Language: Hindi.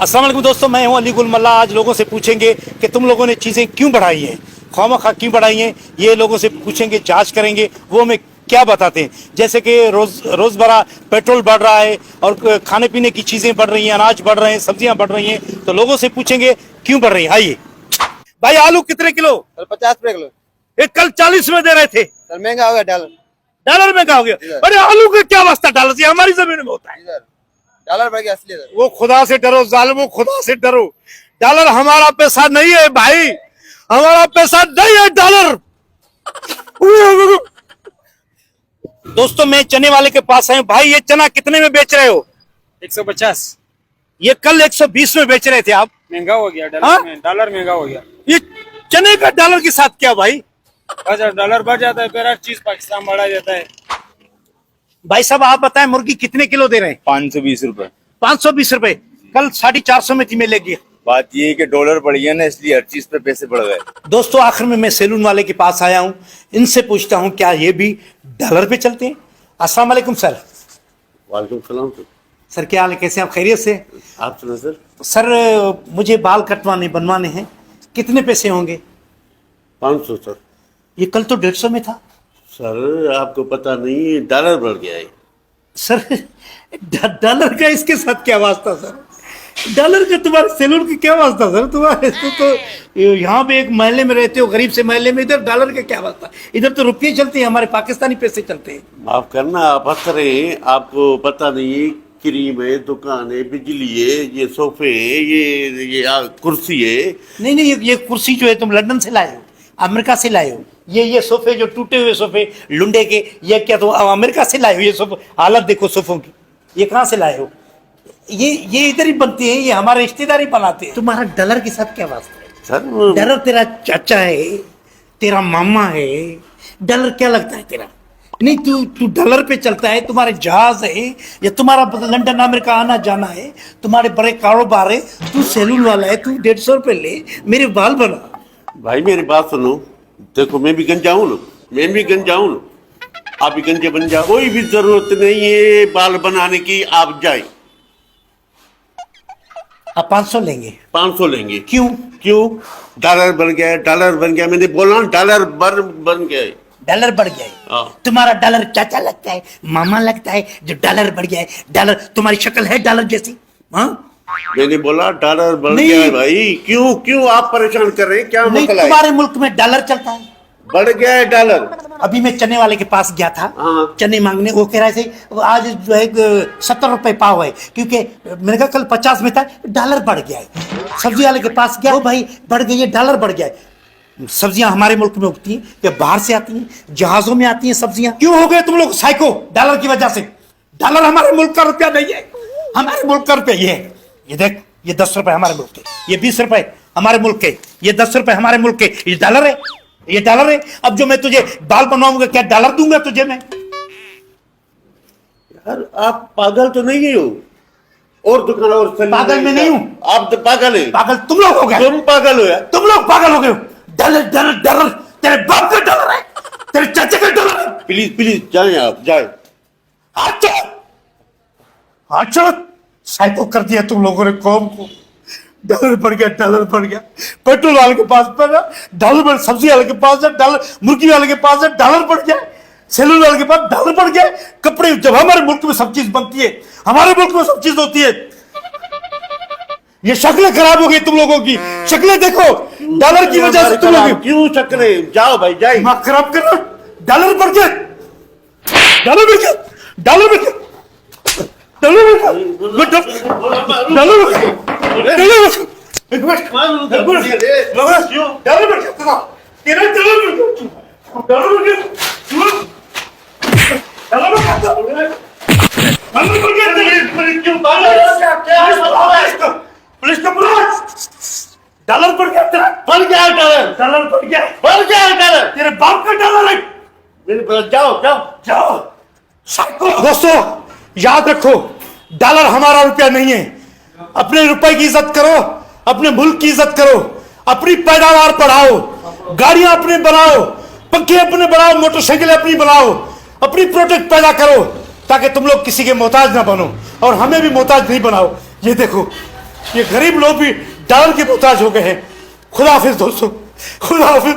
अस्सलाम वालेकुम दोस्तों, मैं हूं अली गुल मल्ला। आज लोगों से पूछेंगे कि तुम लोगों ने चीज़ें क्यों बढ़ाई हैं, खामखा क्यों बढ़ाई हैं। ये लोगों से पूछेंगे, जांच करेंगे, वो हमें क्या बताते हैं। जैसे कि रोज़मर्रा पेट्रोल बढ़ रहा है और खाने पीने की चीज़ें बढ़ रही हैं, अनाज बढ़ रहे हैं, सब्जियां बढ़ रही हैं। तो लोगों से पूछेंगे क्यों बढ़ रही है। आइए भाई, आलू कितने किलो? सर 50 रुपए किलो। एक कल 40 में दे रहे थे। सर महंगा हो गया डॉलर। डॉलर महंगा हो गया। अरे आलू का क्या वास्ता डॉलर से? हमारी जमीन में होता है। सर डॉलर बढ़ गया असली सर। वो खुदा से डरो जालिमो, खुदा से डरो। डॉलर हमारा पैसा नहीं है भाई, हमारा पैसा नहीं है डॉलर। दोस्तों, मैं चने वाले के पास आया। भाई ये चना कितने में बेच रहे हो? 150। ये कल 120 में बेच रहे थे आप। महंगा हो गया डॉलर हाँ? में, डॉलर महंगा हो गया। ये चने का डॉलर के साथ क्या भाई? अच्छा, डॉलर बढ़ जाता है फिर हर चीज पाकिस्तान बढ़ा देता है। भाई साहब आप बताएं, मुर्गी कितने किलो दे रहे हैं? 520 रुपए। 520 रुपए। कल 450 में थी मिलेगी। बात ये है कि डॉलर बढ़ गया ना, इसलिए हर चीज पे पैसे बढ़ गए। दोस्तों, आखिर में मैं सैलून वाले के पास आया हूं। इनसे पूछता हूं क्या ये भी डॉलर पे चलते हैं। अस्सलाम वालेकुम सर। वालेकुम सलाम सर। सर क्या हाल है, कैसे हैं आप? खैरियत से? आप सुनो सर। सर मुझे बाल कटवाने बनवाने हैं, कितने पैसे होंगे? 500 सर। ये कल तो 150 में था। सर आपको पता नहीं, डॉलर बढ़ गया है। सर डॉलर का इसके साथ क्या वास्ता सर? डॉलर का तुम्हारे सैलून की क्या वास्ता सर? तुम्हारे तो यहाँ पे एक महल्ले में रहते हो, गरीब से महल्ले में, इधर डॉलर का क्या वास्ता? इधर तो रुपये चलते हैं, हमारे पाकिस्तानी पैसे चलते हैं। माफ करना, आप हंस रहे हैं, आपको पता नहीं। क्रीम है, दुकान है, बिजली है, ये सोफे है, ये कुर्सी है। नहीं नहीं, ये कुर्सी जो है तुम लंदन से लाए हो, अमेरिका से लाए हो। ये सोफे जो टूटे हुए सोफे लुंडे के, ये क्या तुम अमेरिका से लाए हो? ये सोफे हालत देखो सोफों की, ये कहाँ से लाए हो? ये इधर ही बनते हैं, ये हमारे रिश्तेदार ही बनाते हैं। तुम्हारा डॉलर के साथ क्या वास्ता है सर डॉलर तेरा चाचा है, तेरा मामा है, डॉलर क्या लगता है तेरा? नहीं, तू डॉलर पे चलता है। तुम्हारे जहाज है या तुम्हारा लंदन अमेरिका आना जाना है, तुम्हारे बड़े कारोबार है। तू सैलून वाला है, तू 150 रुपए ले, मेरे बाल बना। भाई मेरी बात सुनो, देखो मैं भी गंजा हूँ ना, मैं भी गंजा हूँ ना, आप भी गंजे बन जाओ। कोई भी जरूरत नहीं है बाल बनाने की, आप जाए। आप 500 लेंगे? 500 लेंगे। क्यों? क्यों? डॉलर बन गया, डॉलर बन गया। मैंने बोला डॉलर बन गया है। डॉलर बढ़ गया है। हाँ। तुम्हारा डॉलर चाचा लगता है, मामा लगता है, जो डॉलर बढ़ गया है। डॉलर तुम्हारी शक्ल है डॉलर जैसी। हाँ, मैंने बोला डॉलर बढ़ नहीं। गया है भाई। क्यों आप परेशान कर रहे हैं? क्या नहीं, मसला है? तुम्हारे मुल्क में डॉलर चलता है। बढ़ गया है डॉलर। अभी मैं चने वाले के पास गया था, हाँ। चने मांगने। वो कह रहे थे आज जो है 70 रुपए पाव है, क्योंकि मैंने कहा कल 50 में था, डॉलर बढ़ गया है। सब्जी वाले के पास गया, वो भाई बढ़ गई है, डॉलर बढ़ गया है। सब्जियां हमारे मुल्क में उगती हैं या बाहर से आती हैं? जहाजों में आती हैं सब्जियां। क्यों हो गए तुम लोग साइको डॉलर की वजह से? डॉलर हमारे मुल्क का रुपया नहीं है, हमारे मुल्क का रुपया ये है। ये देख, ये 10 रुपए हमारे मुल्क के, ये 20 रुपए हमारे मुल्क के, ये 10 रुपए हमारे मुल्क के। ये डॉलर है, ये डॉलर है। अब जो मैं तुझे बाल बनवाऊंगा, क्या डॉलर दूंगा तुझे मैं? यार आप पागल तो नहीं हो? और दुकान और पागल मैं नहीं हूं। आप तो पागल है। पागल तुम लोग हो गए। तुम पागल हो यार। तुम लोग पागल हो गए हो। डॉलर डॉलर डॉलर तेरे बाप का डॉलर है, तेरे चाचा का डॉलर है। प्लीज जाए, आप जाए। अच्छा साइको कर दिया तुम लोगों ने कौम को। डॉलर बढ़ गया, डॉलर बढ़ गया। पेट्रोल वाले के पास बढ़ा डॉलर बढ़, सब्जी वाले के पास है डॉलर, मुर्गी वाले के पास है डॉलर बढ़ गया, सैलून वाले के पास डॉलर बढ़ गया। कपड़े, जब हमारे मुल्क में सब चीज बनती है, हमारे मुल्क में सब चीज होती है। ये शक्लें खराब हो गई तुम लोगों की, शक्लें देखो डॉलर की वजह से। तुम लोग क्यों चक्रे? जाओ भाई जाए। दिमाग खराब कर रहे हो। डॉलर बढ़ गया, डॉलर बढ़ गया, डॉलर बढ़ गया, डॉलर बढ़ गया, डॉलर बढ़ गया, एक मिनट, डॉलर बढ़ गया, तेरा डॉलर बढ़ गया, डॉलर बढ़ गया, डॉलर बढ़ गया, पुलिस को बुलाओ। डॉलर बढ़ गया, तेरा बढ़ गया डॉलर। डॉलर बढ़ गया, बढ़ गया डॉलर। तेरे बाप का डॉलर है। जाओ जाओ जाओ साइको। दोस्तों याद रखो, डॉलर हमारा रुपया नहीं है। अपने रुपए की इज्जत करो, अपने मुल्क की इज्जत करो, अपनी पैदावार बढ़ाओ, गाड़ियां अपने बनाओ, पंखे अपने बनाओ, मोटरसाइकिल अपनी बनाओ, अपनी प्रोडक्ट पैदा करो, ताकि तुम लोग किसी के मोहताज ना बनो और हमें भी मोहताज नहीं बनाओ। ये देखो ये गरीब लोग भी डॉलर के मोहताज हो गए हैं। खुदा हाफिज दोस्तों, खुदा हाफिज।